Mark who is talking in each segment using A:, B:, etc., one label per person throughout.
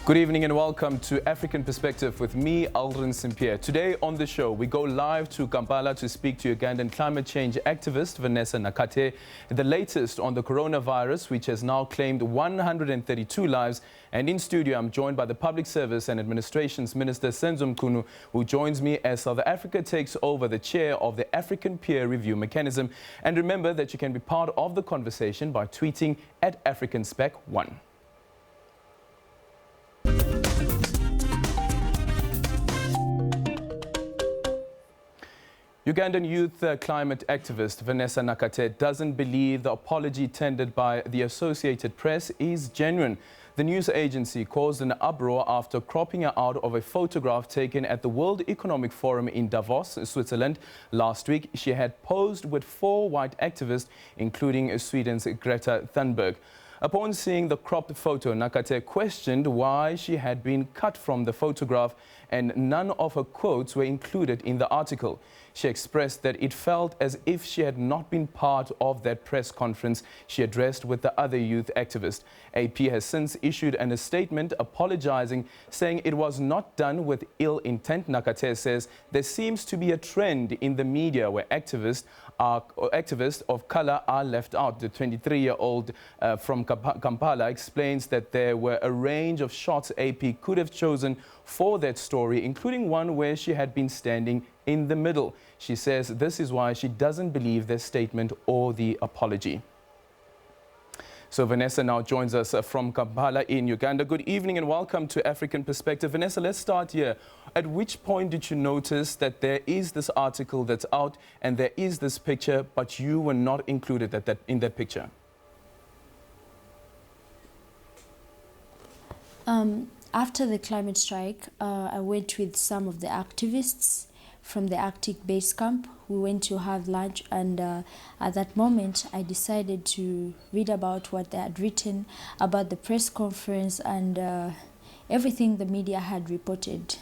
A: Good evening and welcome to African Perspective with me, Aldrin St-Pierre. Today on the show, we go live to Kampala to speak to Ugandan climate change activist Vanessa Nakate. The latest on the coronavirus, which has now claimed 132 lives. And in studio, I'm joined by the Public Service and Administrations Minister Senzo Mchunu, who joins me as South Africa takes over the chair of the African Peer Review Mechanism. And remember that you can be part of the conversation by tweeting at AfricanSpec1. Ugandan youth climate activist Vanessa Nakate doesn't believe the apology tendered by the Associated Press is genuine. The news agency caused an uproar after cropping her out of a photograph taken at the World Economic Forum in Davos, Switzerland. Last week, she had posed with 4 white activists, including Sweden's Greta Thunberg. Upon seeing the cropped photo, Nakate questioned why she had been cut from the photograph and none of her quotes were included in the article. She expressed that it felt as if she had not been part of that press conference she addressed with the other youth activist. AP has since issued a statement apologizing, saying it was not done with ill intent. Nakate says there seems to be a trend in the media where activists of color are left out. The 23-year-old from Kampala explains that there were a range of shots AP could have chosen for that story, including one where she had been standing in the middle. She says this is why she doesn't believe their statement or the apology. So Vanessa now joins us from Kampala in Uganda. Good evening and welcome to African Perspective. Vanessa, let's start here. At which point did you notice that there is this article that's out and there is this picture, but you were not included in that picture?
B: After the climate strike, I went with some of the activists from the Arctic base camp. We went to have lunch, and at that moment I decided to read about what they had written about the press conference and everything the media had reported.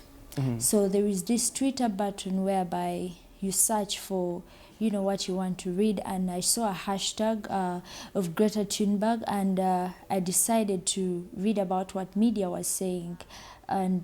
B: So there is this Twitter button whereby you search for what you want to read, and I saw a hashtag of Greta Thunberg, and I decided to read about what media was saying. And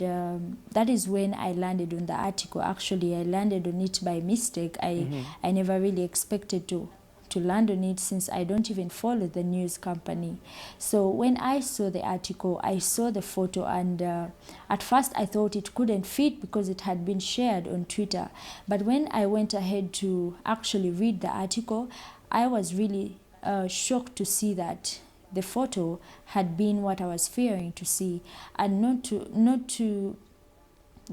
B: that is when I landed on the article. Actually, I landed on it by mistake. I never really expected to land on it, since I don't even follow the news company. So when I saw the article, I saw the photo, and at first I thought it couldn't fit because it had been shared on Twitter. But when I went ahead to actually read the article, I was really shocked to see that the photo had been what I was fearing to see. And not to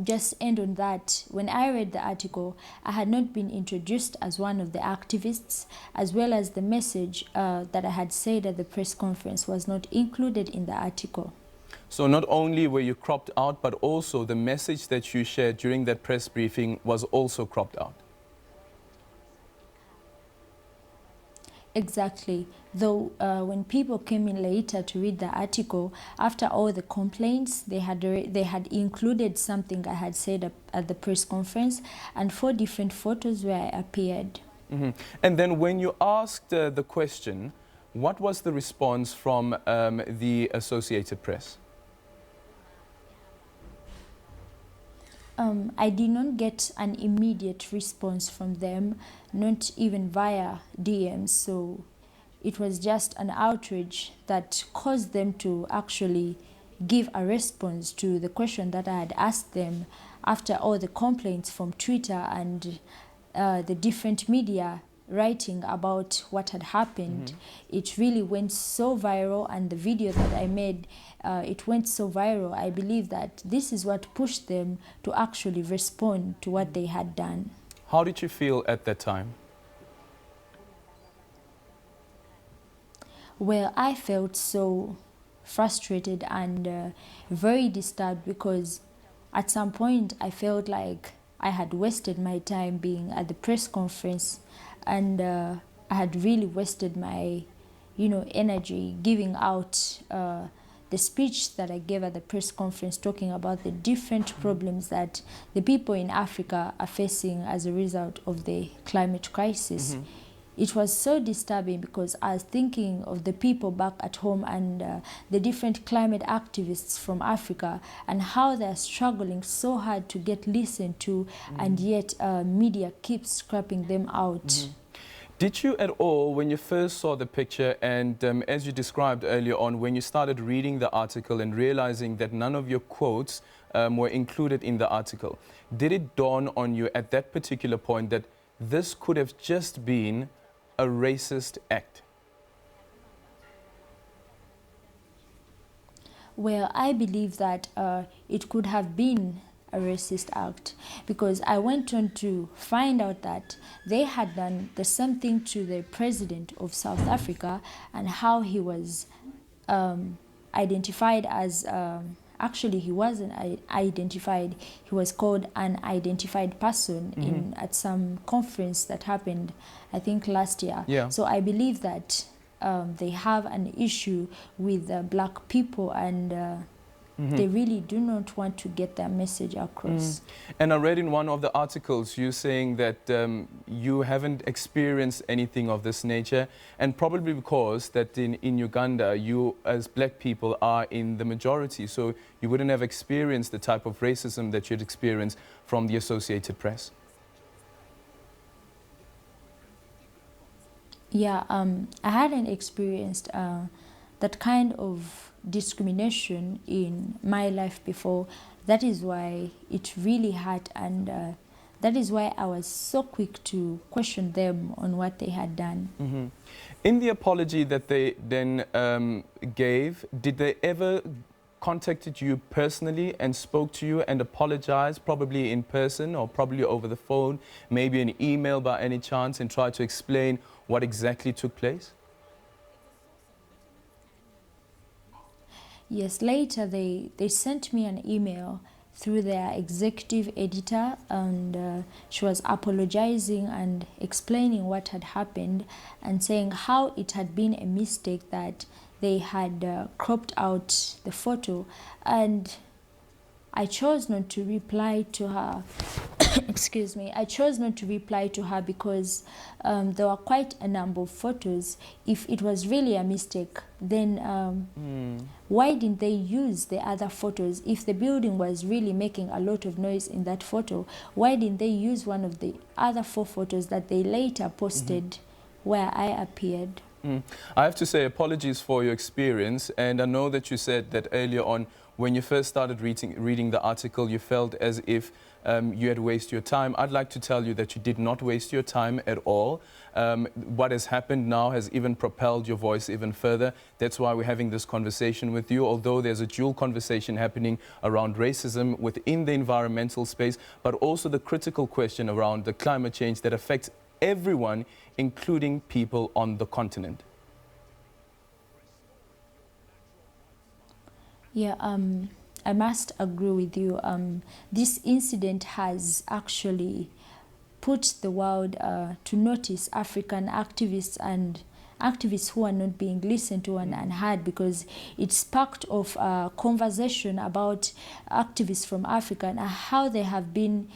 B: just end on that, when I read the article, I had not been introduced as one of the activists, as well as the message that I had said at the press conference was not included in the article.
A: So not only were you cropped out, but also the message that you shared during that press briefing was also cropped out.
B: Exactly. Though when people came in later to read the article, after all the complaints, they had included something I had said at the press conference, and 4 different photos where I appeared.
A: And then when you asked the question, what was the response from the Associated Press?
B: I did not get an immediate response from them, not even via DMs. So it was just an outrage that caused them to actually give a response to the question that I had asked them after all the complaints from Twitter and the different media writing about what had happened. It really went so viral, and the video that I made, it went so viral. I believe that this is what pushed them to actually respond to what they had done.
A: How did you feel at that time?
B: Well, I felt so frustrated and very disturbed, because at some point I felt like I had wasted my time being at the press conference, and I had really wasted my energy giving out the speech that I gave at the press conference, talking about the different problems that the people in Africa are facing as a result of the climate crisis. it was so disturbing because I was thinking of the people back at home and the different climate activists from Africa and how they're struggling so hard to get listened to, and yet media keeps scrapping them out.
A: Did you at all, when you first saw the picture and as you described earlier on, when you started reading the article and realizing that none of your quotes were included in the article, did it dawn on you at that particular point that this could have just been a racist act?
B: Well, I believe that it could have been a racist act because I went on to find out that they had done the same thing to the president of South Africa and how he was identified as, actually he wasn't identified, he was called an unidentified person at some conference that happened, I think last year.
A: Yeah.
B: So I believe that they have an issue with black people and they really do not want to get their message across.
A: And I read in one of the articles you saying that you haven't experienced anything of this nature, and probably because that in Uganda, you as black people are in the majority, so you wouldn't have experienced the type of racism that you'd experienced from the Associated Press.
B: Yeah, I hadn't experienced that kind of discrimination in my life before. That is why it really hurt, and that is why I was so quick to question them on what they had done.
A: In the apology that they then gave, did they ever contacted you personally and spoke to you and apologized, probably in person or probably over the phone, maybe an email by any chance, and tried to explain what exactly took place?
B: Yes, later they sent me an email through their executive editor, and she was apologizing and explaining what had happened and saying how it had been a mistake that they had cropped out the photo, and I chose not to reply to her. Excuse me. I chose not to reply to her because there were quite a number of photos. If it was really a mistake, then why didn't they use the other photos? If the building was really making a lot of noise in that photo, why didn't they use one of the other 4 photos that they later posted where I appeared?
A: I have to say apologies for your experience, and I know that you said that earlier on when you first started reading the article you felt as if you had wasted your time. I'd like to tell you that you did not waste your time at all. What has happened now has even propelled your voice even further. That's why we're having this conversation with you, although there's a dual conversation happening around racism within the environmental space, but also the critical question around the climate change that affects everyone, including people on the continent.
B: Yeah, I must agree with you. This incident has actually put the world to notice African activists and activists who are not being listened to and heard, because it sparked off a conversation about activists from Africa and how they have been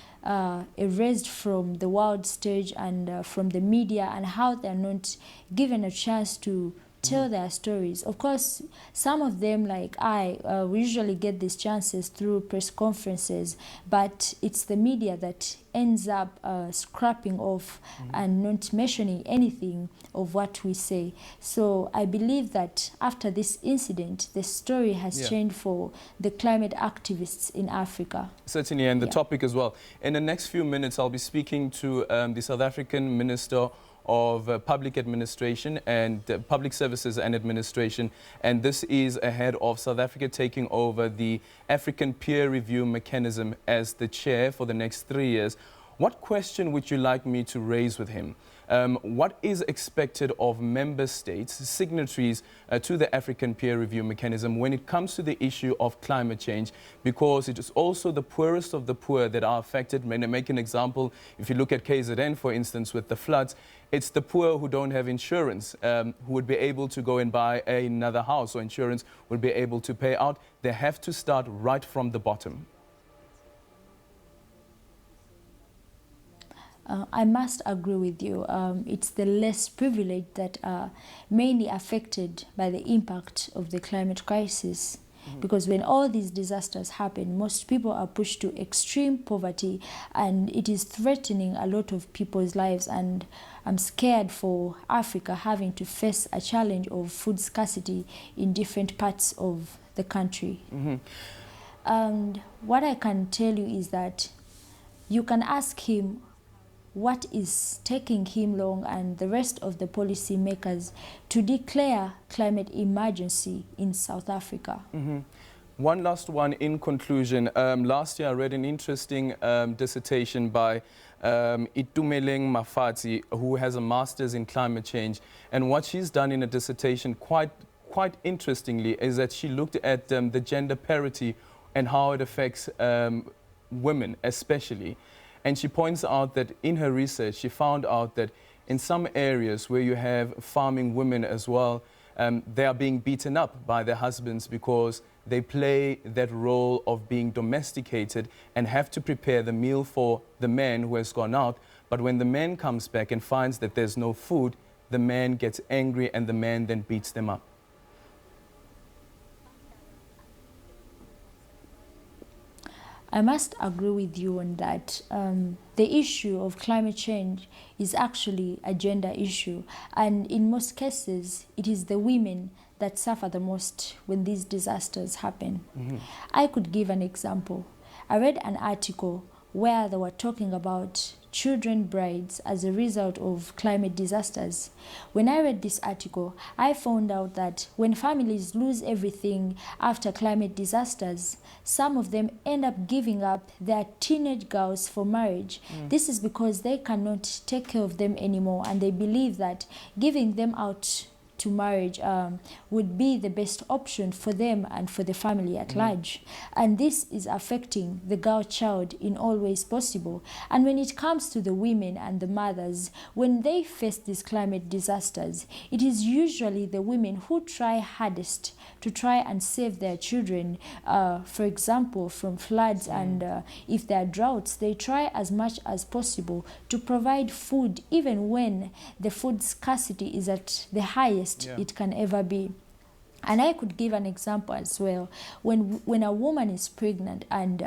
B: erased from the world stage and from the media, and how they're not given a chance to tell their stories. Of course, some of them, like we usually get these chances through press conferences, but it's the media that ends up scrapping off and not mentioning anything of what we say. So I believe that after this incident, the story has changed for the climate activists in Africa.
A: Certainly, and the topic as well. In the next few minutes, I'll be speaking to the South African Minister of Public Administration and Public Services and Administration, and this is ahead of South Africa taking over the African Peer Review Mechanism as the chair for the next 3 years. What question would you like me to raise with him? What is expected of member states, signatories to the African Peer Review Mechanism when it comes to the issue of climate change? Because it is also the poorest of the poor that are affected. When I make an example, if you look at KZN, for instance, with the floods, it's the poor who don't have insurance, who would be able to go and buy another house, or insurance would be able to pay out. They have to start right from the bottom.
B: I must agree with you. It's the less privileged that are mainly affected by the impact of the climate crisis. Because when all these disasters happen, most people are pushed to extreme poverty, and it is threatening a lot of people's lives. And I'm scared for Africa having to face a challenge of food scarcity in different parts of the country. And what I can tell you is that you can ask him what is taking him long and the rest of the policy makers to declare climate emergency in South Africa.
A: One last one in conclusion. Last year I read an interesting dissertation by Itumeleng Mafati, who has a master's in climate change. And what she's done in a dissertation quite interestingly is that she looked at the gender parity and how it affects women especially. And she points out that in her research, she found out that in some areas where you have farming women as well, they are being beaten up by their husbands because they play that role of being domesticated and have to prepare the meal for the man who has gone out. But when the man comes back and finds that there's no food, the man gets angry and the man then beats them up.
B: I must agree with you on that. The issue of climate change is actually a gender issue, and in most cases, it is the women that suffer the most when these disasters happen. I could give an example. I read an article where they were talking about children brides as a result of climate disasters. When I read this article, I found out that when families lose everything after climate disasters, some of them end up giving up their teenage girls for marriage. This is because they cannot take care of them anymore, and they believe that giving them out to marriage would be the best option for them and for the family at large. And this is affecting the girl child in all ways possible. And when it comes to the women and the mothers, when they face these climate disasters, it is usually the women who try hardest to try and save their children, for example, from floods, and if there are droughts, they try as much as possible to provide food, even when the food scarcity is at the highest it can ever be. And I could give an example as well. When a woman is pregnant and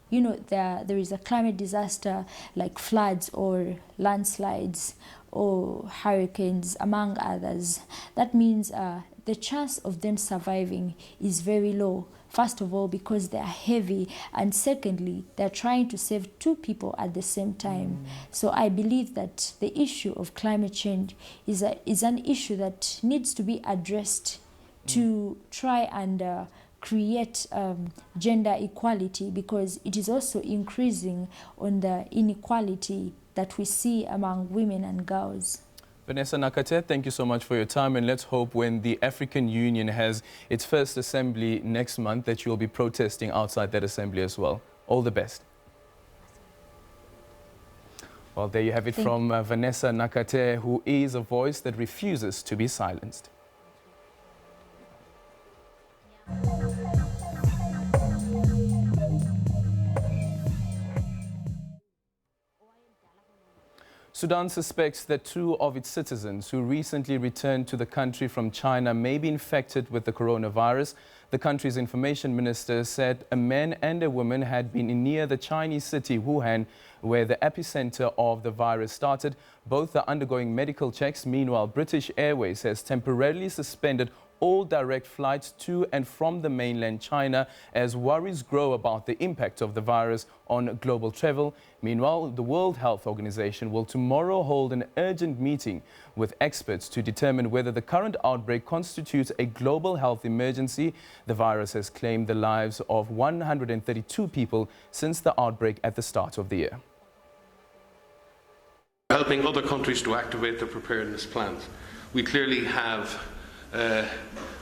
B: you know, there is a climate disaster like floods or landslides or hurricanes, among others, that means the chance of them surviving is very low. First of all, because they are heavy, and secondly, they're trying to save two people at the same time. So I believe that the issue of climate change is an issue that needs to be addressed to try and create gender equality, because it is also increasing on the inequality that we see among women and girls.
A: Vanessa Nakate, thank you so much for your time, and let's hope when the African Union has its first assembly next month that you'll be protesting outside that assembly as well. All the best. Well, there you have it from Vanessa Nakate, who is a voice that refuses to be silenced. Sudan suspects that 2 of its citizens who recently returned to the country from China may be infected with the coronavirus. The country's information minister said a man and a woman had been near the Chinese city Wuhan, where the epicenter of the virus started. Both are undergoing medical checks. Meanwhile, British Airways has temporarily suspended all direct flights to and from the mainland China as worries grow about the impact of the virus on global travel. Meanwhile, the World Health Organization will tomorrow hold an urgent meeting with experts to determine whether the current outbreak constitutes a global health emergency. The virus has claimed the lives of 132 people since the outbreak at the start of the year.
C: Helping other countries to activate their preparedness plans. We clearly have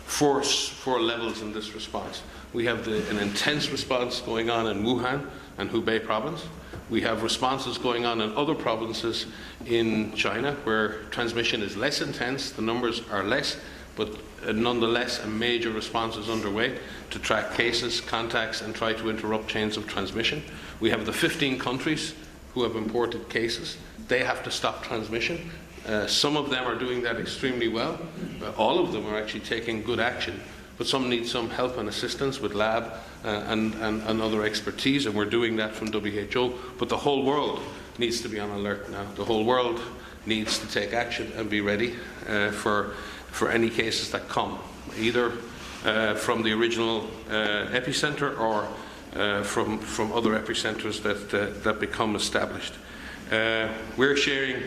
C: four levels in this response. We have an intense response going on in Wuhan and Hubei province. We have responses going on in other provinces in China where transmission is less intense, the numbers are less, but nonetheless a major response is underway to track cases, contacts, and try to interrupt chains of transmission. We have the 15 countries who have imported cases. They have to stop transmission. Some of them are doing that extremely well. All of them are actually taking good action. But some need some help and assistance with lab and other expertise, and we're doing that from WHO. But the whole world needs to be on alert now. The whole world needs to take action and be ready for any cases that come, either from the original epicenter or from other epicenters that become established. We're sharing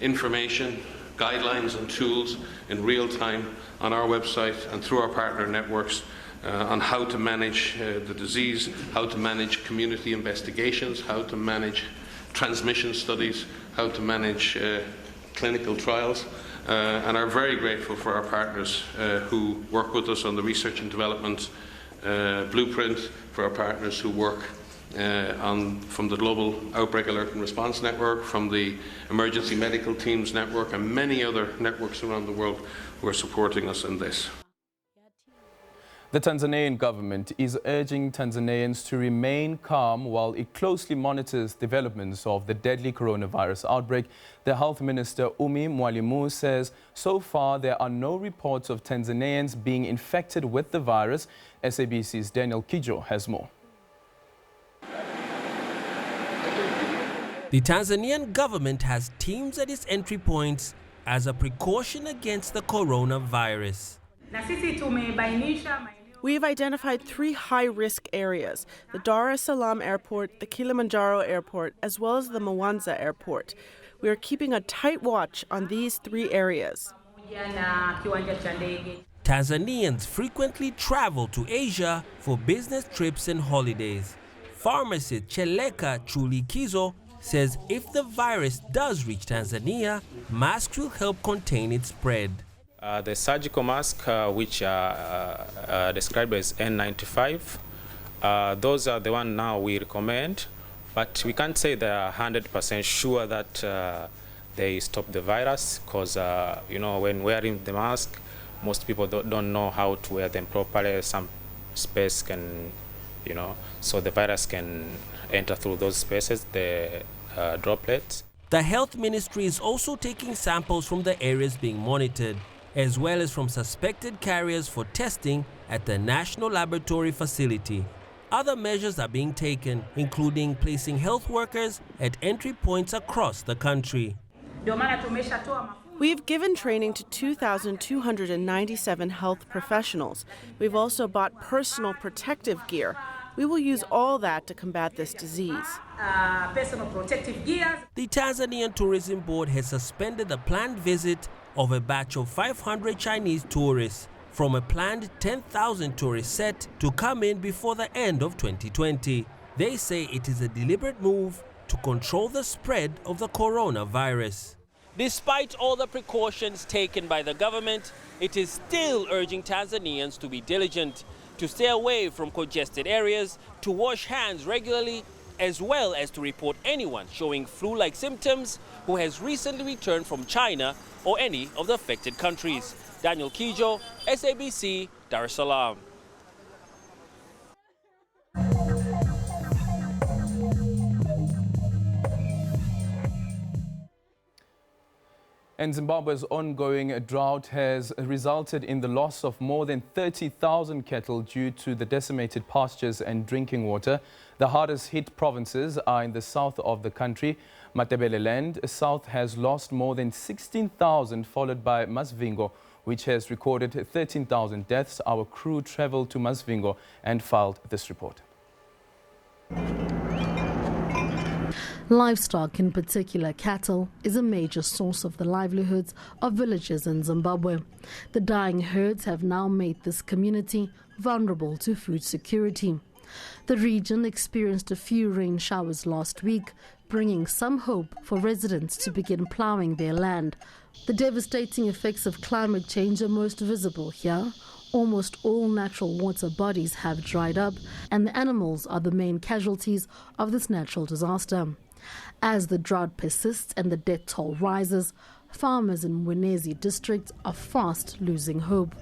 C: information, guidelines and tools in real time on our website and through our partner networks on how to manage the disease, how to manage community investigations, how to manage transmission studies, how to manage clinical trials, and are very grateful for our partners who work with us on the research and development blueprint, for our partners who work from the Global Outbreak Alert and Response Network, from the Emergency Medical Teams Network, and many other networks around the world who are supporting us in this.
A: The Tanzanian government is urging Tanzanians to remain calm while it closely monitors developments of the deadly coronavirus outbreak. The Health Minister, Umi Mwalimu, says so far there are no reports of Tanzanians being infected with the virus. SABC's Daniel Kijo has more.
D: The Tanzanian government has teams at its entry points as a precaution against the coronavirus.
E: We've identified 3 high-risk areas: the Dar es Salaam airport, the Kilimanjaro airport, as well as the Mwanza airport. We are keeping a tight watch on these 3 areas.
D: Tanzanians frequently travel to Asia for business trips and holidays. Pharmacist Cheleka Chulikizo says if the virus does reach Tanzania, masks will help contain its spread.
F: The surgical mask, which are described as N95, those are the ones now we recommend, but we can't say they are 100% sure that they stop the virus, because when wearing the mask, most people don't know how to wear them properly. Some space can, so the virus can enter through those spaces, the droplets.
D: The health ministry is also taking samples from the areas being monitored, as well as from suspected carriers for testing at the National Laboratory Facility. Other measures are being taken, including placing health workers at entry points across the country.
E: We've given training to 2,297 health professionals. We've also bought personal protective gear. We will use all that to combat this disease.
D: The Tanzanian Tourism Board has suspended the planned visit of a batch of 500 Chinese tourists from a planned 10,000 tourist set to come in before the end of 2020. They say it is a deliberate move to control the spread of the coronavirus. Despite all the precautions taken by the government, it is still urging Tanzanians to be diligent, to stay away from congested areas, to wash hands regularly, as well as to report anyone showing flu-like symptoms who has recently returned from China or any of the affected countries. Daniel Kijo, SABC, Dar es Salaam.
A: And Zimbabwe's ongoing drought has resulted in the loss of more than 30,000 cattle due to the decimated pastures and drinking water. The hardest hit provinces are in the south of the country. Matebeleland South has lost more than 16,000, followed by Masvingo, which has recorded 13,000 deaths. Our crew traveled to Masvingo and filed this report.
G: Livestock, in particular cattle, is a major source of the livelihoods of villagers in Zimbabwe. The dying herds have now made this community vulnerable to food security. The region experienced a few rain showers last week, bringing some hope for residents to begin ploughing their land. The devastating effects of climate change are most visible here. Almost all natural water bodies have dried up, and the animals are the main casualties of this natural disaster. As the drought persists and the death toll rises, farmers in Mwenezi district are fast losing hope.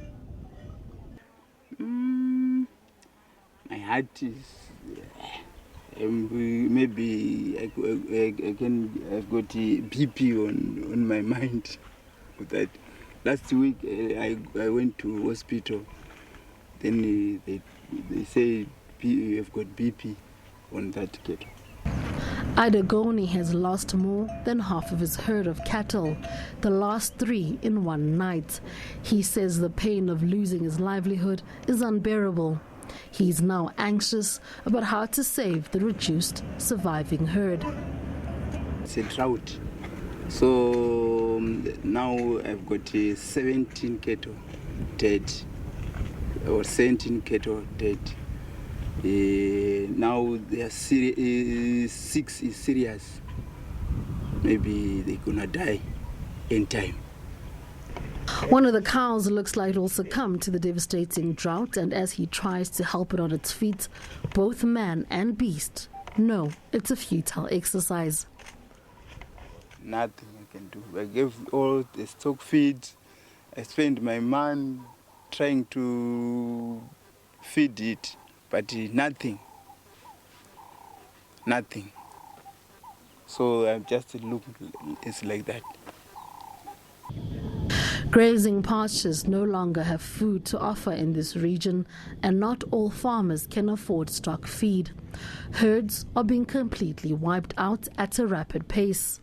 H: My heart is Maybe I've got BP on my mind. That last week I went to hospital. Then they say you have got BP on that cattle.
G: Adegoni has lost more than half of his herd of cattle, the last 3 in one night. He says the pain of losing his livelihood is unbearable. He's now anxious about how to save the reduced surviving herd.
H: It's a drought. So now I've got 17 cattle dead, or 17 cattle dead. Now they are 6 is serious. Maybe they're gonna die in time.
G: One of the cows looks like it will succumb to the devastating drought, and as he tries to help it on its feet, both man and beast know it's a futile exercise.
H: Nothing I can do. I gave all the stock feed. I spent my money trying to feed it, but nothing. Nothing. So I just look, it's like that.
G: Grazing pastures no longer have food to offer in this region, and not all farmers can afford stock feed. Herds are being completely wiped out at a rapid pace.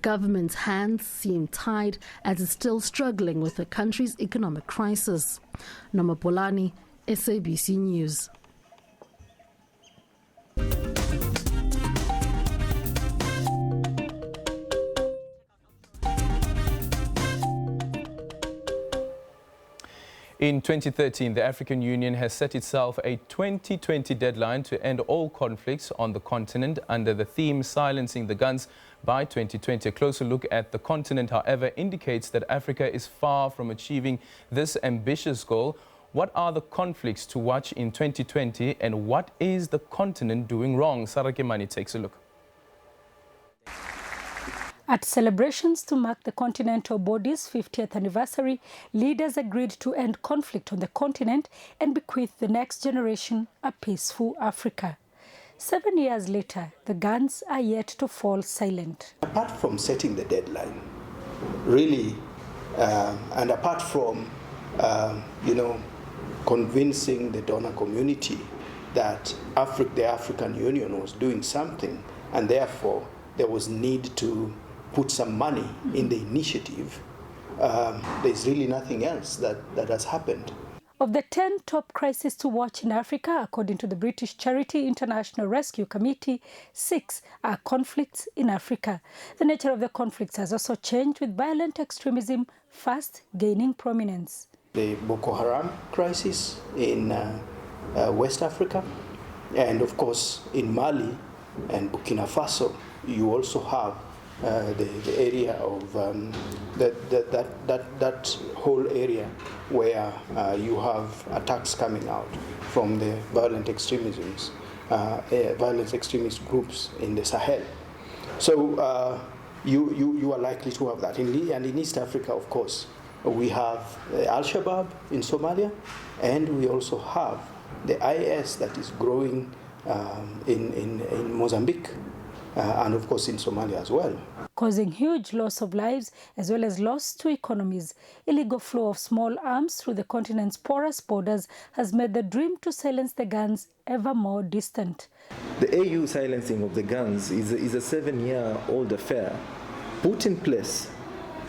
G: Government's hands seem tied as it's still struggling with the country's economic crisis. Namapolani, SABC News.
A: In 2013, the African Union has set itself a 2020 deadline to end all conflicts on the continent under the theme Silencing the Guns by 2020. A closer look at the continent, however, indicates that Africa is far from achieving this ambitious goal. What are the conflicts to watch in 2020, and what is the continent doing wrong? Sarah Kemani takes a look.
I: At celebrations to mark the Continental Body's 50th anniversary, leaders agreed to end conflict on the continent and bequeath the next generation a peaceful Africa. 7 years later, the guns are yet to fall silent.
J: Apart from setting the deadline, really, and apart from, convincing the donor community that the African Union was doing something, and therefore there was need to put some money in the initiative, there's really nothing else that has happened.
I: Of the 10 top crises to watch in Africa, according to the British charity International Rescue Committee, 6 are conflicts in Africa. The nature of the conflicts has also changed, with violent extremism fast gaining prominence.
J: The Boko Haram crisis in West Africa, and of course in Mali and Burkina Faso, you also have the area of that whole area where you have attacks coming out from the violent extremist extremist groups in the Sahel. So you are likely to have that. And in East Africa, of course, we have Al-Shabaab in Somalia, and we also have the IS that is growing in Mozambique, and of course in Somalia as well.
I: Causing huge loss of lives as well as loss to economies. Illegal flow of small arms through the continent's porous borders has made the dream to silence the guns ever more distant.
K: The AU silencing of the guns is a 7-year-old affair put in place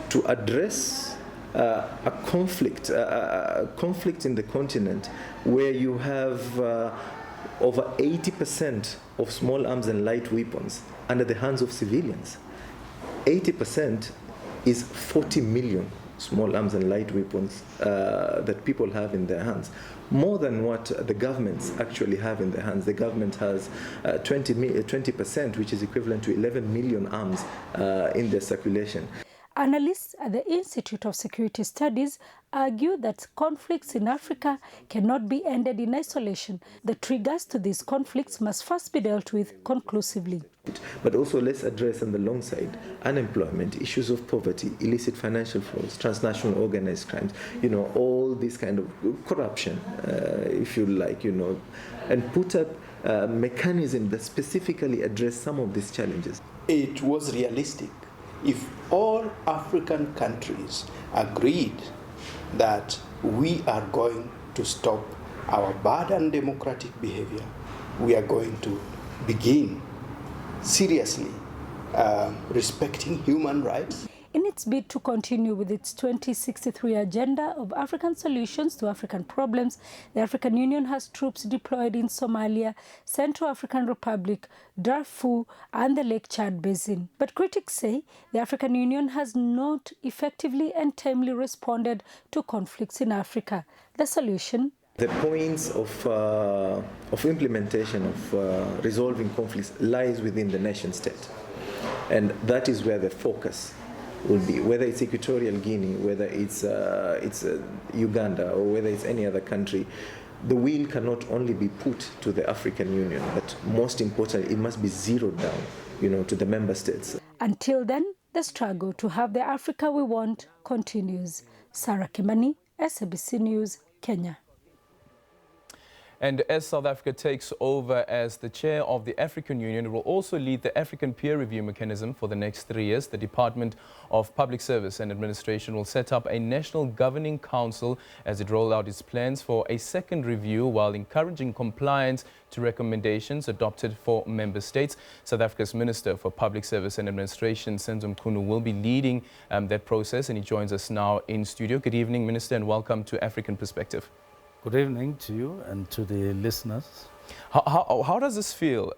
K: to address a conflict in the continent where you have over 80% of small arms and light weapons under the hands of civilians. 80% is 40 million small arms and light weapons that people have in their hands. More than what the governments actually have in their hands. The government has 20%, which is equivalent to 11 million arms in their circulation.
I: Analysts at the Institute of Security Studies argue that conflicts in Africa cannot be ended in isolation. The triggers to these conflicts must first be dealt with conclusively.
K: But also let's address on the long side unemployment, issues of poverty, illicit financial flows, transnational organized crimes, all this kind of corruption, if you like, and put up mechanism that specifically address some of these challenges?
J: It was realistic. If all African countries agreed that we are going to stop our bad and democratic behavior, we are going to begin seriously respecting human rights.
I: In its bid to continue with its 2063 agenda of African solutions to African problems, the African Union has troops deployed in Somalia, Central African Republic, Darfur, and the Lake Chad Basin. But critics say the African Union has not effectively and timely responded to conflicts in Africa. The solution?
K: The points of implementation of resolving conflicts lies within the nation state. And that is where the focus will be, whether it's Equatorial Guinea, whether it's Uganda, or whether it's any other country. The will cannot only be put to the African Union, but most importantly, it must be zeroed down, to the member states.
I: Until then, the struggle to have the Africa we want continues. Sarah Kimani, SABC News, Kenya.
A: And as South Africa takes over as the chair of the African Union, it will also lead the African peer review mechanism for the next 3 years. The Department of Public Service and Administration will set up a national governing council as it rolls out its plans for a second review while encouraging compliance to recommendations adopted for member states. South Africa's Minister for Public Service and Administration, Senzo Mchunu, will be leading that process, and he joins us now in studio. Good evening, Minister, and welcome to African Perspective.
L: Good evening to you and to the listeners.
A: How does this feel,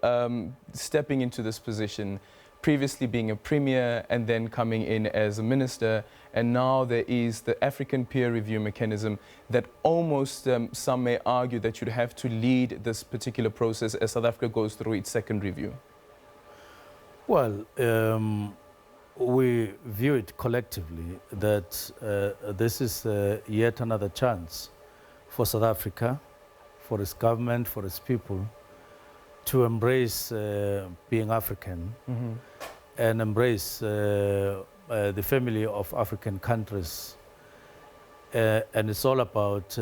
A: stepping into this position, previously being a premier and then coming in as a minister, and now there is the African peer review mechanism that almost some may argue that you'd have to lead this particular process as South Africa goes through its second review?
L: Well, we view it collectively that this is yet another chance for South Africa, for its government, for its people, to embrace being African and embrace the family of African countries. And it's all about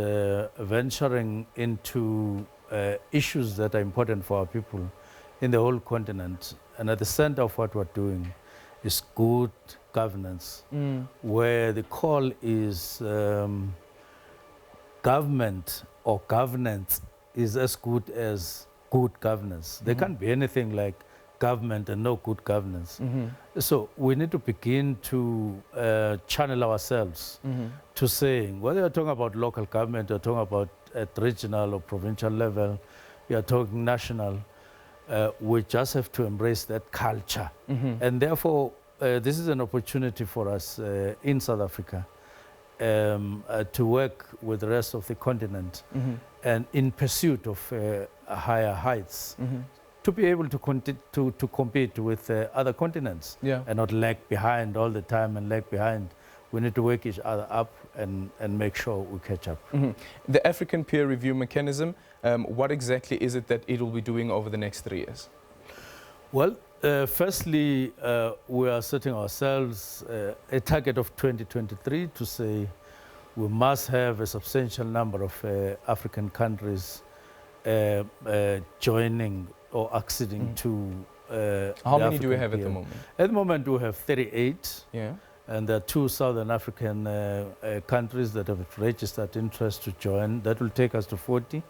L: venturing into issues that are important for our people in the whole continent. And at the center of what we're doing is good governance, where the call is government or governance is as good as good governance. There can't be anything like government and no good governance. So we need to begin to channel ourselves to saying, whether you're talking about local government, you're talking about at regional or provincial level, you're talking national, we just have to embrace that culture. And therefore, this is an opportunity for us in South Africa to work with the rest of the continent and in pursuit of higher heights, to be able to compete with other continents and not lag behind all the time and lag behind. We need to wake each other up and make sure we catch up.
A: The African peer review mechanism, what exactly is it that it will be doing over the next 3 years?
L: Well, firstly, we are setting ourselves a target of 2023 to say we must have a substantial number of African countries joining or acceding to
A: How many do we have at the moment?
L: At the moment, we have 38.
A: Yeah.
L: And there are 2 Southern African countries that have registered interest to join. That will take us to 40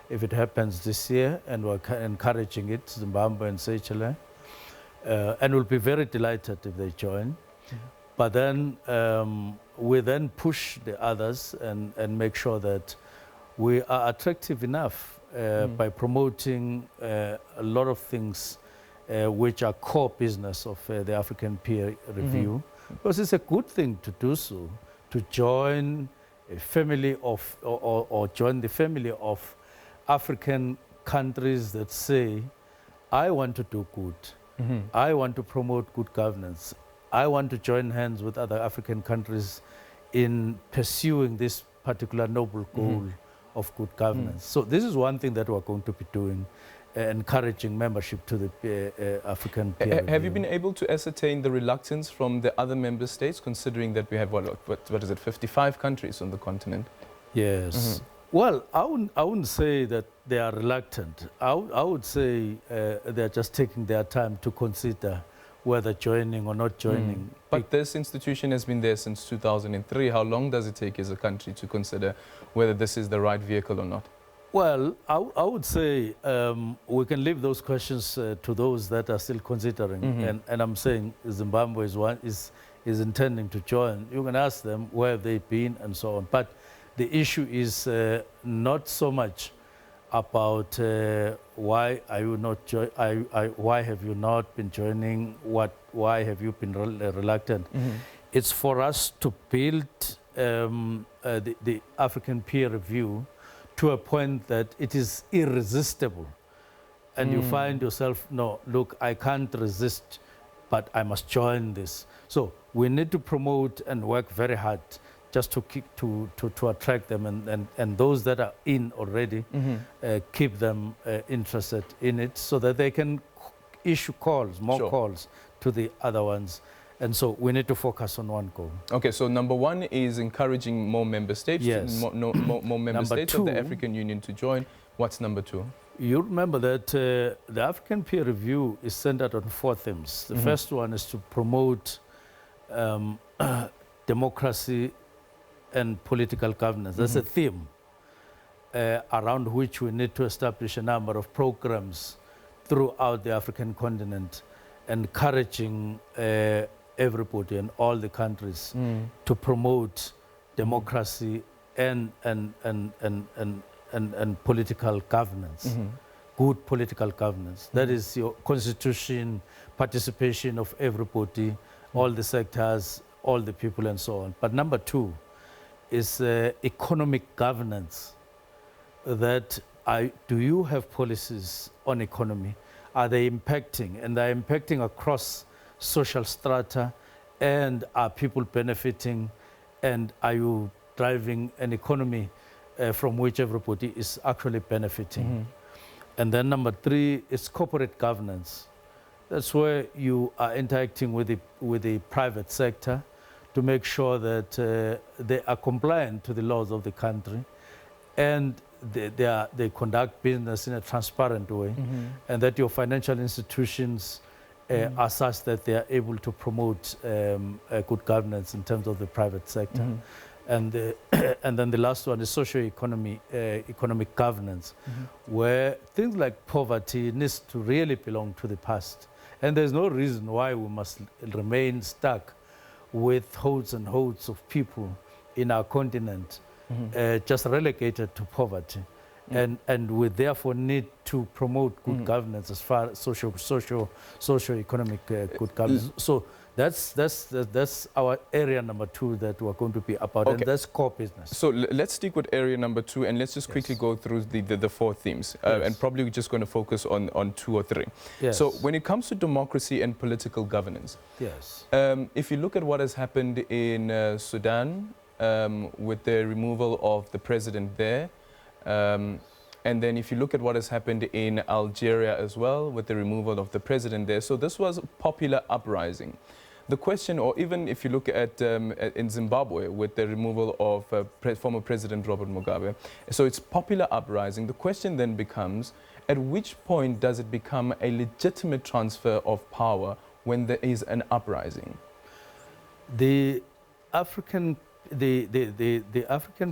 L: if it happens this year, and we're encouraging it, Zimbabwe and Seychelles. And we'll be very delighted if they join. But then we then push the others and make sure that we are attractive enough by promoting a lot of things which are core business of the African peer review. Because it's a good thing to do so, to join a family of, or join the family of African countries that say, I want to do good. I want to promote good governance. I want to join hands with other African countries in pursuing this particular noble goal of good governance. So this is one thing that we're going to be doing, encouraging membership to the African peer review.
A: Have you been able to ascertain the reluctance from the other member states, considering that we have, what is it, 55 countries on the continent?
L: Yes. Well, I wouldn't say that they are reluctant. I would say they're just taking their time to consider whether joining or not joining.
A: But this institution has been there since 2003. How long does it take as a country to consider whether this is the right vehicle or not?
L: Well, I would say we can leave those questions to those that are still considering. And I'm saying Zimbabwe is intending to join. You can ask them where they've been and so on. But the issue is not so much about why are you not why have you not been joining? Why have you been reluctant? It's for us to build the African peer review to a point that it is irresistible, and you find yourself, no, look, I can't resist, but I must join this. So we need to promote and work very hard just to attract them, and those that are in already, keep them interested in it, so that they can issue calls, more calls to the other ones. And so we need to focus on one goal.
A: Okay, so number one is encouraging more member states, more member states of the African Union to join. What's number two?
L: You remember that the African peer review is centered on 4 themes. The first one is to promote democracy and political governance. That's a theme around which we need to establish a number of programs throughout the African continent, encouraging everybody and all the countries to promote democracy and political governance, good political governance. That is your constitution, participation of everybody, all the sectors, all the people and so on. But number 2 is economic governance. That do you have policies on economy? Are they impacting? And they're impacting across social strata, and are people benefiting? And are you driving an economy from which everybody is actually benefiting? And then number 3 is corporate governance. That's where you are interacting with the private sector to make sure that they are compliant to the laws of the country, and they conduct business in a transparent way, and that your financial institutions are such that they are able to promote good governance in terms of the private sector. And then the last one is economic governance, where things like poverty needs to really belong to the past. And there's no reason why we must remain stuck with hordes and hordes of people in our continent, just relegated to poverty. And we therefore need to promote good governance as far as socio-economic good governance. So that's our area number 2 that we're going to be about, and that's core business.
A: So let's stick with area number 2, and let's just quickly go through the 4 themes, and probably we're just going to focus on 2 or 3. So when it comes to democracy and political governance, if you look at what has happened in Sudan with the removal of the president there, and then if you look at what has happened in Algeria as well with the removal of the president there, so this was a popular uprising. The question, or even if you look at in Zimbabwe with the removal of former President Robert Mugabe, so it's popular uprising. The question then becomes, at which point does it become a legitimate transfer of power when there is an uprising?
L: The African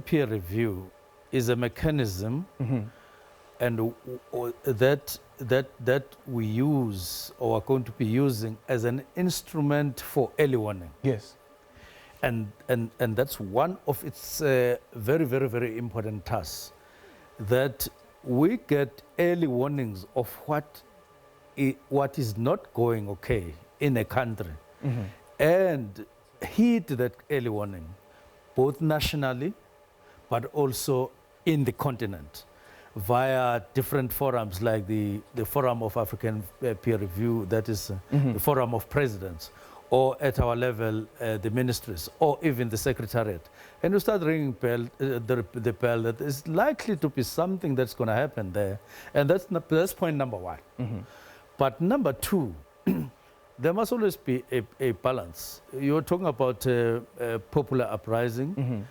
L: peer review is a mechanism, and that we use, or are going to be using, as an instrument for early warning. And that's one of its very, very, very important tasks, that we get early warnings of what is not going okay in a country, and heed that early warning, both nationally, but also in the continent, via different forums like the Forum of African Peer Review, that is the Forum of Presidents, or at our level, the ministries, or even the Secretariat. And you start ringing the bell that is likely to be something that's going to happen there. And that's point number 1. But number 2, there must always be a balance. You're talking about popular uprising,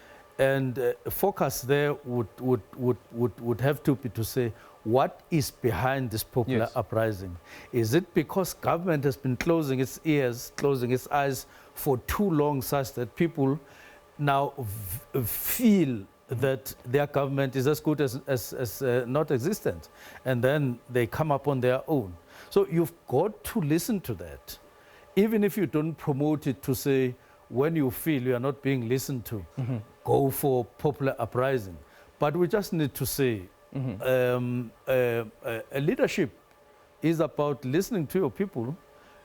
L: focus there would have to be to say, what is behind this popular uprising? Is it because government has been closing its ears, closing its eyes for too long, such that people now feel that their government is as good as not existent, and then they come up on their own? So you've got to listen to that, even if you don't promote it, to say, when you feel you are not being listened to, go for popular uprising. But we just need to say, leadership is about listening to your people.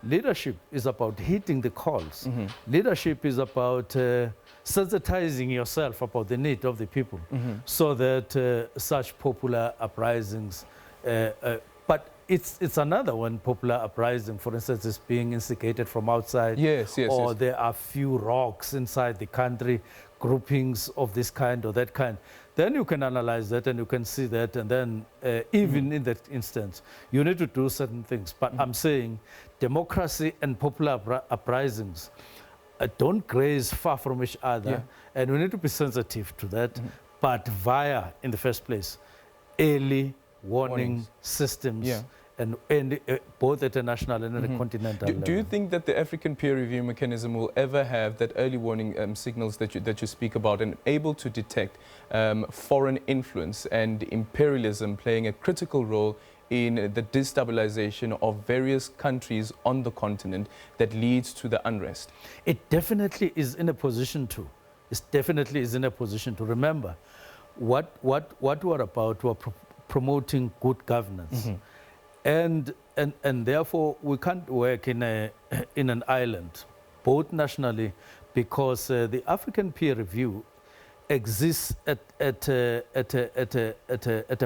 L: Leadership is about hitting the calls. Leadership is about sensitizing yourself about the need of the people, so that such popular uprisings, but it's another one, popular uprising, for instance, is being instigated from outside. Or there are few rocks inside the country, groupings of this kind or that kind. Then you can analyze that and you can see that, and then even in that instance, you need to do certain things. But I'm saying democracy and popular uprisings don't graze far from each other, and we need to be sensitive to that, but via, in the first place, early warning systems, and both at a national and at a continental level.
A: Do you think that the African peer review mechanism will ever have that early warning signals that you speak about, and able to detect foreign influence and imperialism playing a critical role in the destabilization of various countries on the continent that leads to the unrest?
L: It definitely is in a position to. It definitely is in a position to. Remember, what we're about, we're promoting good governance. And therefore, we can't work in an island, both nationally, because the African peer review exists at a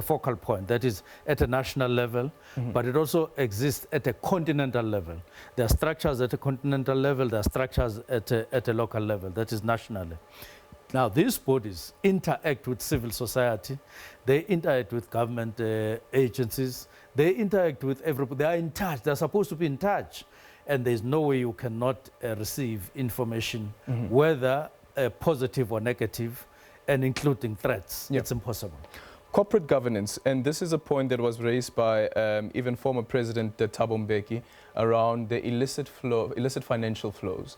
L: focal point, that is at a national level, but it also exists at a continental level. There are structures at a continental level, there are structures at a local level, that is nationally. Now, these bodies interact with civil society, they interact with government agencies, they interact with everybody, they are in touch, they're supposed to be in touch. And there's no way you cannot receive information, whether positive or negative, and including threats. It's impossible.
A: Corporate governance, and this is a point that was raised by even former President Thabo Mbeki around the illicit financial flows.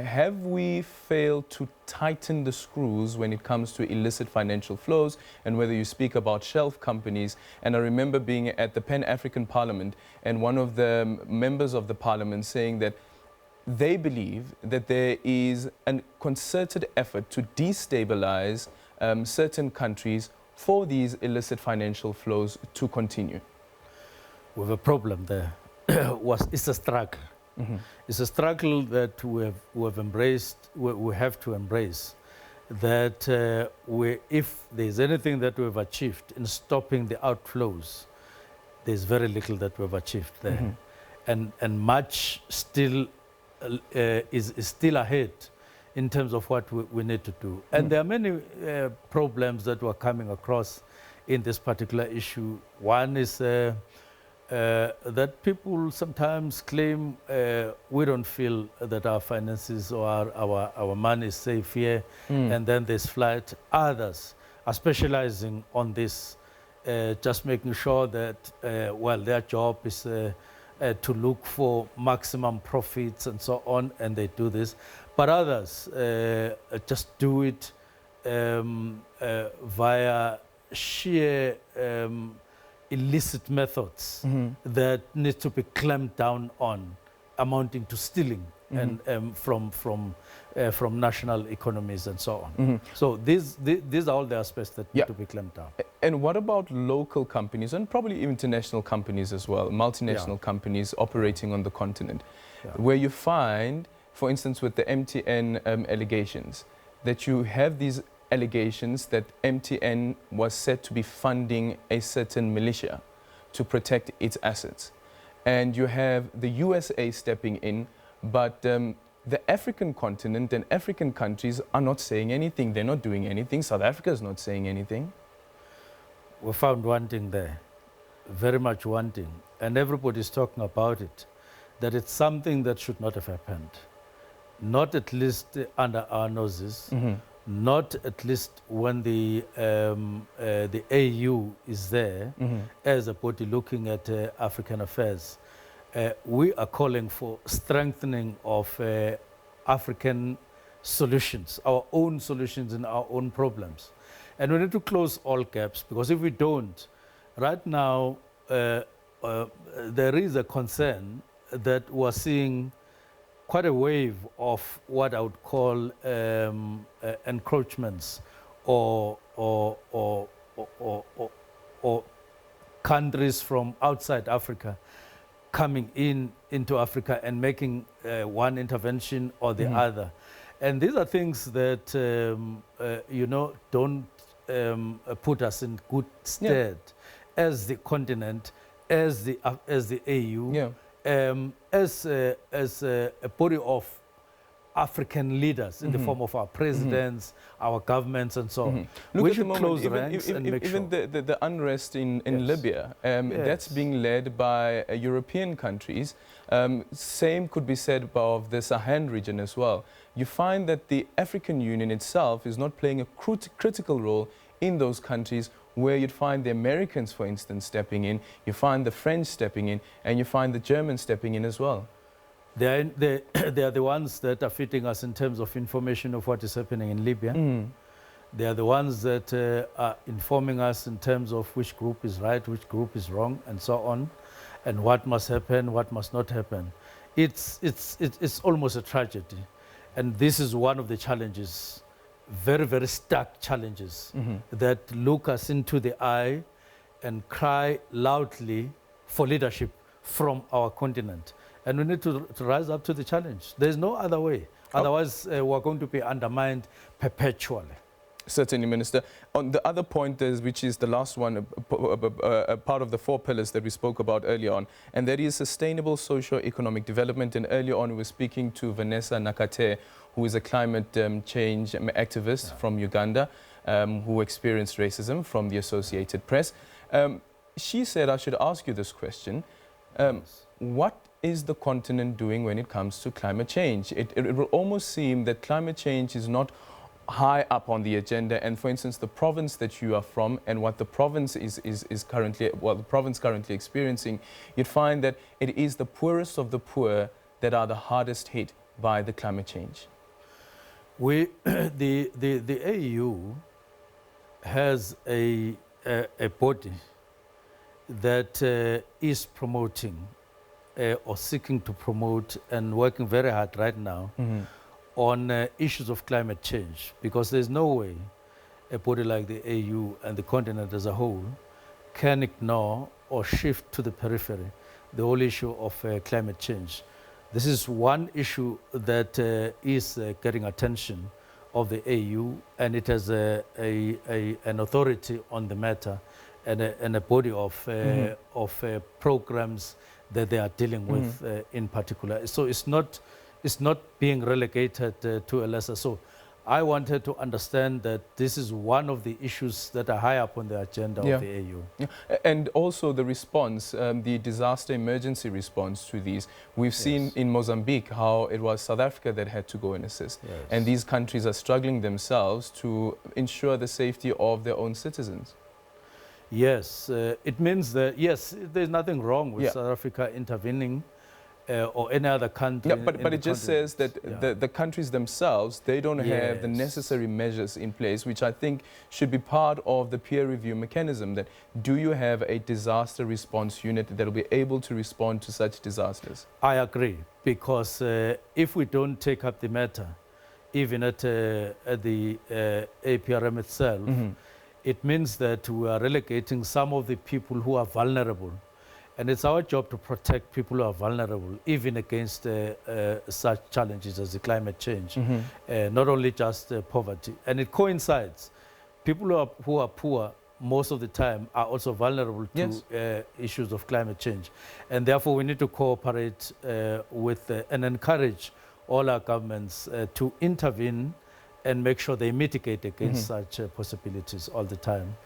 A: Have we failed to tighten the screws when it comes to illicit financial flows, and whether you speak about shelf companies? And I remember being at the Pan-African Parliament and one of the members of the parliament saying that they believe that there is a concerted effort to destabilize certain countries for these illicit financial flows to continue.
L: We have a problem there. It's a struggle. It's a struggle that we have embraced, we have to embrace, that if there's anything that we've achieved in stopping the outflows, there's very little that we've achieved there. And much still is still ahead in terms of what we need to do. And there are many problems that we're coming across in this particular issue. One is that people sometimes claim we don't feel that our finances or our money is safe here, and then there's flight. Others are specializing on this, just making sure that, well, their job is to look for maximum profits and so on, and they do this. But others just do it via sheer illicit methods that need to be clamped down on, amounting to stealing and from national economies and so on. So these are all the aspects that need to be clamped down.
A: And what about local companies and probably international companies as well, multinational companies operating on the continent, where you find, for instance, with the MTN allegations, that you have these allegations that MTN was said to be funding a certain militia to protect its assets. And you have the USA stepping in, but the African continent and African countries are not saying anything. They're not doing anything. South Africa is not saying anything.
L: We found wanting there, very much wanting. And everybody's talking about it, that it's something that should not have happened. Not at least under our noses, not at least when the AU is there as a body looking at African affairs. We are calling for strengthening of African solutions, our own solutions and our own problems. And we need to close all gaps, because if we don't, right now there is a concern that we're seeing quite a wave of what I would call encroachments or countries from outside Africa coming into Africa and making one intervention or the other. And these are things that, you know, don't put us in good stead as the continent, as the AU, as a body of African leaders in the form of our presidents, our governments, and so on.
A: Look,
L: we
A: at
L: should
A: the moment,
L: close ranks and make
A: even
L: sure.
A: the unrest in Libya, that's being led by European countries. Same could be said of the Sahel region as well. You find that the African Union itself is not playing a critical role in those countries, where you'd find the Americans, for instance, stepping in, you find the French stepping in, and you find the Germans stepping in as well.
L: They are the ones that are feeding us in terms of information of what is happening in Libya. They are the ones that are informing us in terms of which group is right, which group is wrong, and so on, and what must happen, what must not happen. It's almost a tragedy. And this is one of the challenges, very, very stark challenges, that look us into the eye and cry loudly for leadership from our continent. And we need to rise up to the challenge. There's no other way. Otherwise, we're going to be undermined perpetually.
A: Certainly, Minister. On the other point, which is the last one, a part of the 4 pillars that we spoke about earlier on, and that is sustainable socio-economic development. And earlier on, we were speaking to Vanessa Nakate, who is a climate change activist from Uganda, who experienced racism from the Associated Press. She said, I should ask you this question. What is the continent doing when it comes to climate change? It will almost seem that climate change is not high up on the agenda. And for instance, the province that you are from and what the province is currently, well, the province currently experiencing, you'd find that it is the poorest of the poor that are the hardest hit by the climate change.
L: The AU has a body that is promoting or seeking to promote and working very hard right now on issues of climate change, because there's no way a body like the AU and the continent as a whole can ignore or shift to the periphery the whole issue of climate change. This is one issue that is getting attention of the AU, and it has an authority on the matter and a body of programs that they are dealing with in particular. So it's not being relegated to a lesser. So I wanted to understand that this is one of the issues that are high up on the agenda of the AU.
A: And also the response, the disaster emergency response to these. We've seen in Mozambique how it was South Africa that had to go and assist. And these countries are struggling themselves to ensure the safety of their own citizens.
L: Yes, it means that, yes, there's nothing wrong with South Africa intervening or any other country.
A: But it just says that the countries themselves, they don't have the necessary measures in place, which I think should be part of the peer review mechanism. That do you have a disaster response unit that will be able to respond to such disasters?
L: I agree, because if we don't take up the matter, even at the APRM itself, it means that we are relegating some of the people who are vulnerable. And it's our job to protect people who are vulnerable, even against such challenges as the climate change, not only just poverty. And it coincides. People who are poor most of the time are also vulnerable to issues of climate change. And therefore, we need to cooperate with and encourage all our governments to intervene and make sure they mitigate against such possibilities all the time.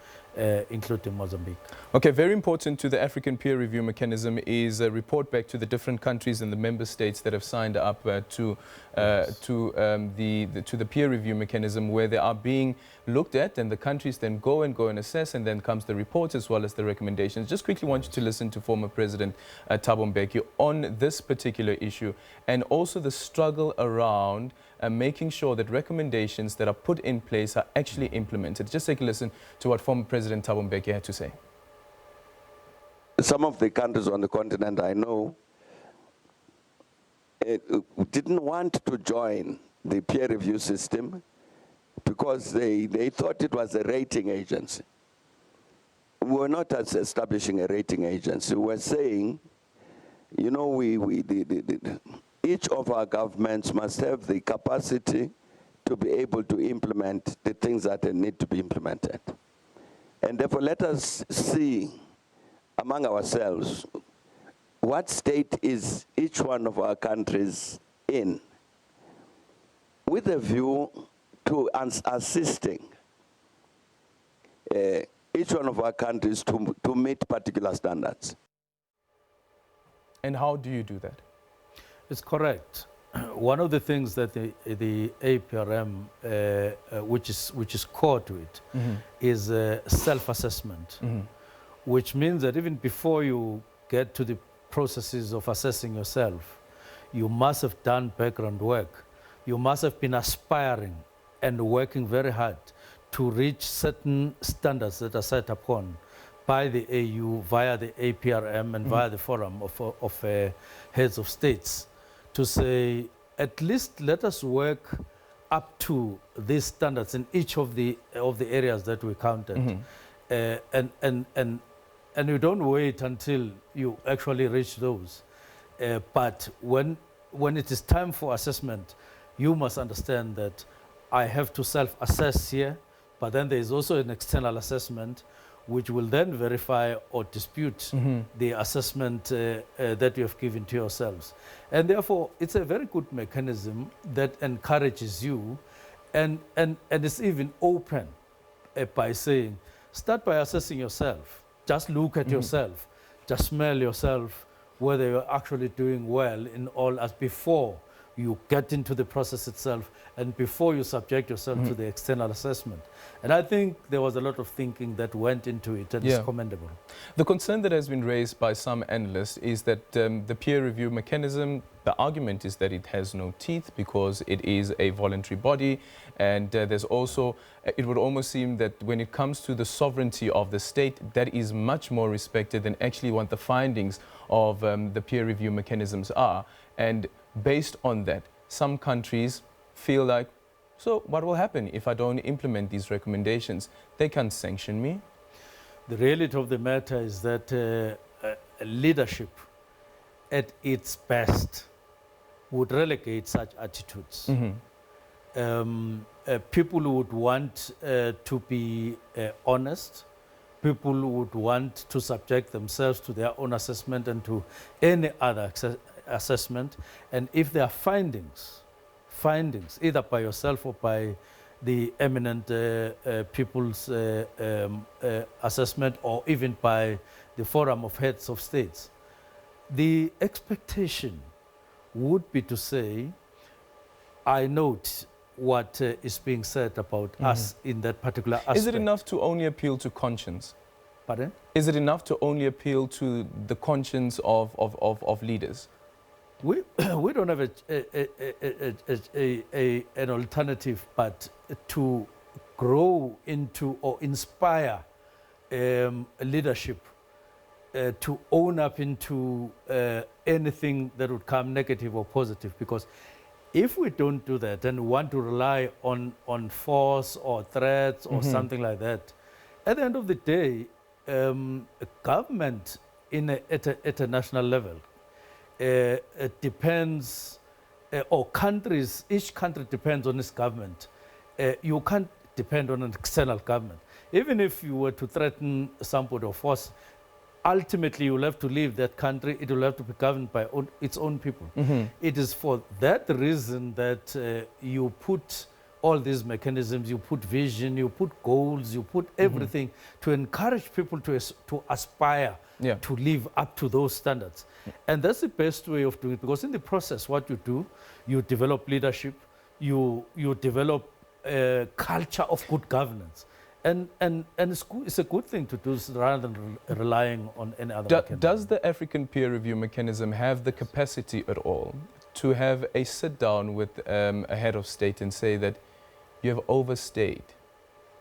L: including Mozambique.
A: Okay, very important to the African peer review mechanism is a report back to the different countries and the member states that have signed up to the peer review mechanism, where they are being looked at, and the countries then go and assess, and then comes the report as well as the recommendations. Just quickly want you to listen to former President Thabo Mbeki on this particular issue, and also the struggle around making sure that recommendations that are put in place are actually implemented. Just take a listen to what former President Thabo Mbeki had to say.
M: Some of the countries on the continent I know didn't want to join the peer review system because they thought it was a rating agency. We were not establishing a rating agency. We were saying, you know, each of our governments must have the capacity to be able to implement the things that need to be implemented. And therefore, let us see among ourselves what state is each one of our countries in, with a view to assisting each one of our countries to meet particular standards.
A: And how do you do that?
L: It's correct. One of the things that the APRM, which is core to it, is self-assessment, which means that even before you get to the processes of assessing yourself, you must have done background work. You must have been aspiring and working very hard to reach certain standards that are set upon by the AU via the APRM and via the forum of heads of states, to say, at least let us work up to these standards in each of the areas that we counted. And you don't wait until you actually reach those. But when it is time for assessment, you must understand that I have to self-assess here, but then there is also an external assessment which will then verify or dispute the assessment that you have given to yourselves. And therefore, it's a very good mechanism that encourages you, and it's even open by saying, start by assessing yourself. Just look at yourself, just smell yourself, whether you're actually doing well in all as before you get into the process itself and before you subject yourself to the external assessment. And I think there was a lot of thinking that went into it, and it's commendable.
A: The concern that has been raised by some analysts is that the peer review mechanism, the argument is that it has no teeth because it is a voluntary body, and there's also, it would almost seem that when it comes to the sovereignty of the state, that is much more respected than actually what the findings of the peer review mechanisms are. And based on that, some countries feel like, so what will happen if I don't implement these recommendations? They can't sanction me.
L: The reality of the matter is that leadership at its best would relegate such attitudes. People would want to be honest. People would want to subject themselves to their own assessment and to any other assessment. And if there are findings, either by yourself or by the eminent people's assessment, or even by the forum of heads of states, the expectation would be to say, I note what is being said about us in that particular aspect.
A: Is it enough to only appeal to conscience?
L: Pardon?
A: Is it enough to only appeal to the conscience of leaders?
L: We don't have an alternative but to grow into or inspire leadership to own up into anything that would come negative or positive. Because if we don't do that and want to rely on force or threats or something like that, at the end of the day, government at a national level it depends, or countries, each country depends on its government. You can't depend on an external government. Even if you were to threaten somebody or force, ultimately you will have to leave that country. It will have to be governed by its own people. It is for that reason that you put all these mechanisms, you put vision, you put goals, you put everything to encourage people to aspire to live up to those standards. And that's the best way of doing it, because in the process, what you do, you develop leadership, you develop a culture of good governance. And it's a good thing to do rather than relying on any other mechanism.
A: Does the African peer review mechanism have the capacity at all to have a sit down with a head of state and say that you have overstayed,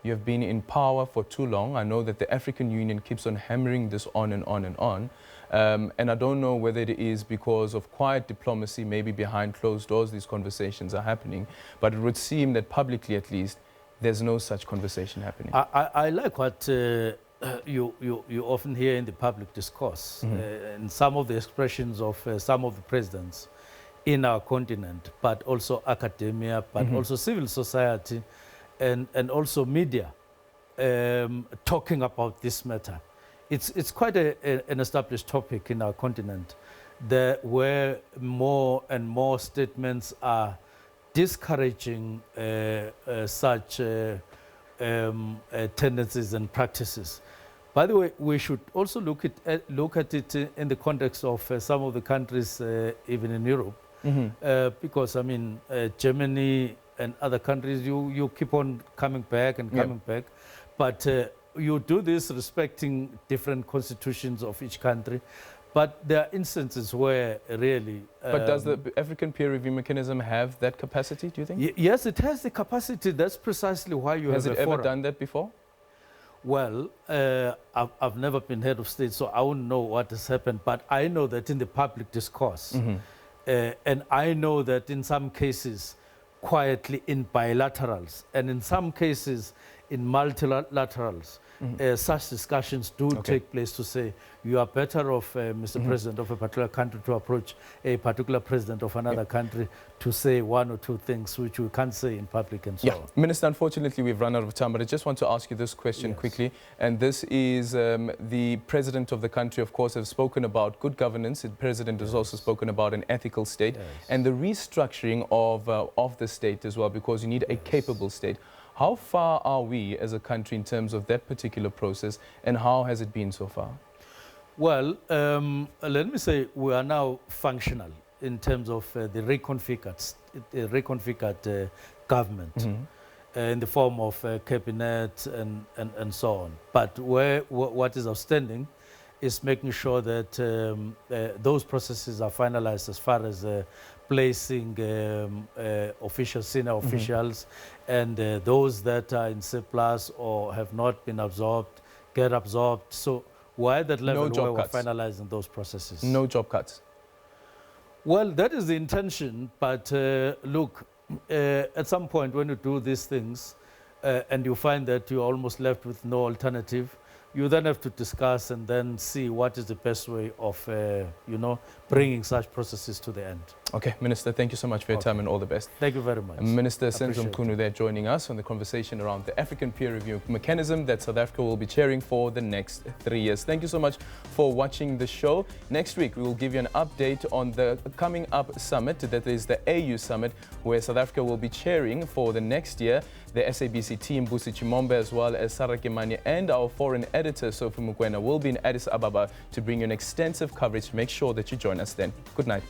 A: you have been in power for too long? I know that the African Union keeps on hammering this on and on and on. And I don't know whether it is because of quiet diplomacy, maybe behind closed doors these conversations are happening, but it would seem that publicly at least there's no such conversation happening.
L: I like what you often hear in the public discourse, and some of the expressions of some of the presidents in our continent, but also academia, but also civil society, and also media, talking about this matter. It's quite an established topic in our continent, where more and more statements are discouraging such tendencies and practices. By the way, we should also look at it in the context of some of the countries, even in Europe, because I mean, Germany and other countries, you keep on coming back and coming back, but you do this respecting different constitutions of each country. But there are instances where really...
A: but does the African peer review mechanism have that capacity, do you think?
L: Yes, it has the capacity. That's precisely why you have a forum. Has it ever done
A: that before?
L: Well, I've never been head of state, so I wouldn't know what has happened. But I know that in the public discourse, and I know that in some cases, quietly in bilaterals, and in some cases in multilaterals, such discussions do take place to say, you are better off, Mr. President of a particular country, to approach a particular president of another country to say one or two things which we can't say in public and so on.
A: Minister, unfortunately, we've run out of time, but I just want to ask you this question quickly. And this is the president of the country, of course, has spoken about good governance. The president has also spoken about an ethical state and the restructuring of the state as well, because you need a capable state. How far are we as a country in terms of that particular process, and how has it been so far?
L: Well, let me say we are now functional in terms of the reconfigured government in the form of cabinet and so on. But what is outstanding is making sure that those processes are finalized as far as placing senior officials, and those that are in surplus or have not been absorbed, get absorbed. So we're at that level where we're finalizing those processes.
A: No job cuts?
L: Well, that is the intention, but look, at some point when you do these things and you find that you're almost left with no alternative, you then have to discuss and then see what is the best way of, bringing such processes to the end.
A: Okay, Minister, thank you so much for your time and all the best.
L: Thank you very much.
A: Minister Senzo Mchunu there joining us on the conversation around the African peer review mechanism that South Africa will be chairing for the next 3 years. Thank you so much for watching the show. Next week, we will give you an update on the coming up summit, that is the AU summit, where South Africa will be chairing for the next year. The SABC team, Busi Chimombe, as well as Sarah Kimani, and our foreign editor, Sophie Mukwena, will be in Addis Ababa to bring you an extensive coverage. Make sure that you join us then. Good night.